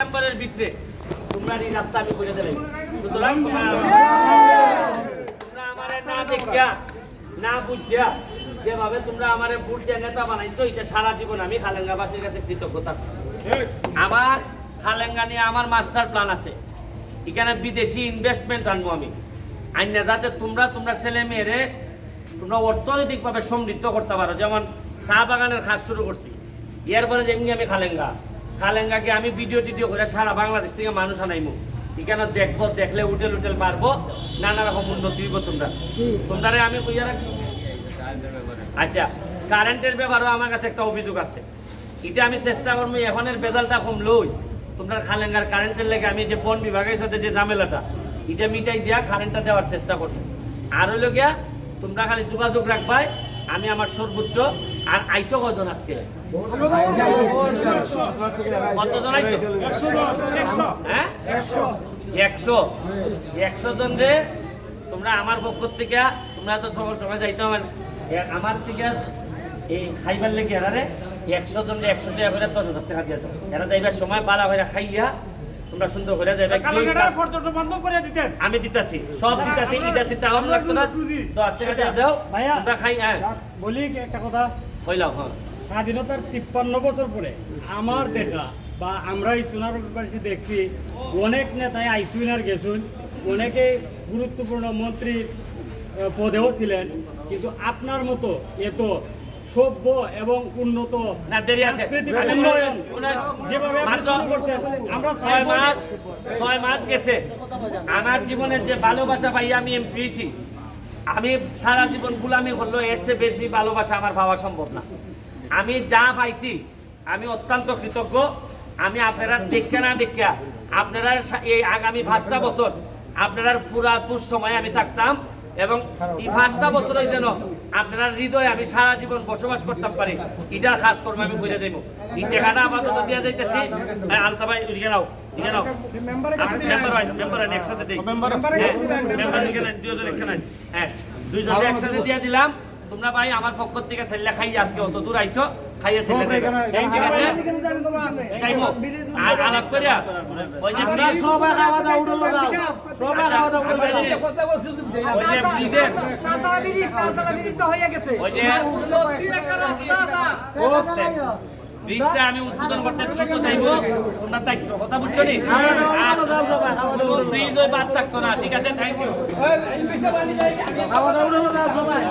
ডিসেম্বরের ভিতরে তোমরা এই রাস্তা আমি করে দিলাম। সুতরাং তোমরা আমারে না দেখিয়া না বুঝিয়া যেভাবে তোমরা আমারে ভোট দিয়ে নেতা বানাইছো, এটা সারা জীবন আমি খালেঙ্গাবাসীর কাছে কৃতজ্ঞতা। আমার খালেঙ্গা নিয়ে আমার মাস্টার প্ল্যান আছে। এখানে বিদেশি ইনভেস্টমেন্ট আনবো আমি আইনা, যাতে তোমরা ছেলে মেয়েরে তোমরা অর্থনৈতিকভাবে সমৃদ্ধ করতে পারো। যেমন চা বাগানের কাজ শুরু করছি, এরপরে যেমনি আমি খালেঙ্গাকে আমি ভিডিও করে সারা বাংলাদেশ থেকে মানুষ আনাইমু। এখানে দেখবো, দেখলে উটেল পারবো, নানা রকম উন্নতি দিব। তোমরা আমি কইয়া রাখি। আচ্ছা, কারেন্টের ব্যাপারেও আমার কাছে একটা অভিযোগ আছে। এটা আমি চেষ্টা করবো এখনের বেজালটা কম লই তোমরা খালেঙ্গার কারেন্টের লেগে আমি যে বন বিভাগের সাথে যে ঝামেলাটা এটা মিটাই দিয়া কারেন্টটা দেওয়ার চেষ্টা করবো। আর হইল গিয়া তোমরা খালি যোগাযোগ রাখবাই, আমি আমার সর্বোচ্চ। আর আইসো কজন আজকে? কতজন আইসো? 100 জন রে তোমরা আমার পক্ষ থেকে, তোমরা তো সকল সময় যাইতো আমার থেকে এই খাইবার লেগে এরারে 100 জন 100 টাকা করে 10,000 টাকা দিয়ে দাও। এরা যাইবার সময় বালা ভাইরা খাইয়া তোমরা সুন্দর করে যাইবে। আমি দিতাছি, সব দিতাছি, এটা চিন্তা ভাবনা লাগতো না। 10 টাকা দিয়ে দাও তোমরা খাই। হ্যাঁ বলি একটা কথা কইলাম। হ্যাঁ, স্বাধীনতার 53 বছর পরে আমার দেখা বা আমরা এই চুনারবাসী দেখছি অনেক নেতাই আইসুইনার গেছুন, অনেকে গুরুত্বপূর্ণ মন্ত্রী পদেও ছিলেন, কিন্তু আপনার মতো এত সভ্য এবং উন্নত না দেরি আছে। উন্নয়ন যেভাবে আমরা 6 মাস গেছে আমার জীবনে যে ভালোবাসা পাই আমি পেয়েছি। আমি সারা জীবন গুলামি করলো, এর চেয়ে বেশি ভালোবাসা আমার পাওয়া সম্ভব না। আমি যা পাইছি আমি অত্যন্ত কৃতজ্ঞ। আমি আপনারা দেখা না দেখা আপনারা এই আগামী 5টা বছর আপনারা পুরা দুঃসময় আমি থাকতাম, এবং এই 5টা বছরের যেন আপনারা হৃদয়ে আমি সারা জীবন বসবাস করতে পারি, এটার কাজ করবো আমি করে দেবো। এই টাকাটা আপাতত দিয়ে যাইতেছি। আলতা ভাই লিখে নাও, লিখে নাও। মেম্বার একসাথে দিই, মেম্বার লিখে নেন, 2 জন লিখে নেন। হ্যাঁ, 2 জন একসাথে দিয়ে দিলাম। তোমরা ভাই আমার পক্ষ থেকে ছেলে খাই আজকে অত দূর আইছো, খাইয়ে ছেলে ঠিক আছে যাইবো। আর আলাপ করিয়া ওই যে সবাই খাওয়া দাওয়া উঠলো দাও, সবাই খাওয়া দাওয়া উঠলো দাও। ওই যে ব্রিজের হয়ে গেছে ওই যে ব্রিজটা আমি উদ্বোধন করতে চাইবো। তোমরা থাকতো কথা বুঝছো নি? ব্রিজ ওই বাদ থাকতো না। ঠিক আছে, থ্যাংক ইউ। খাওয়া দাওয়া উঠলো দাও সবাই।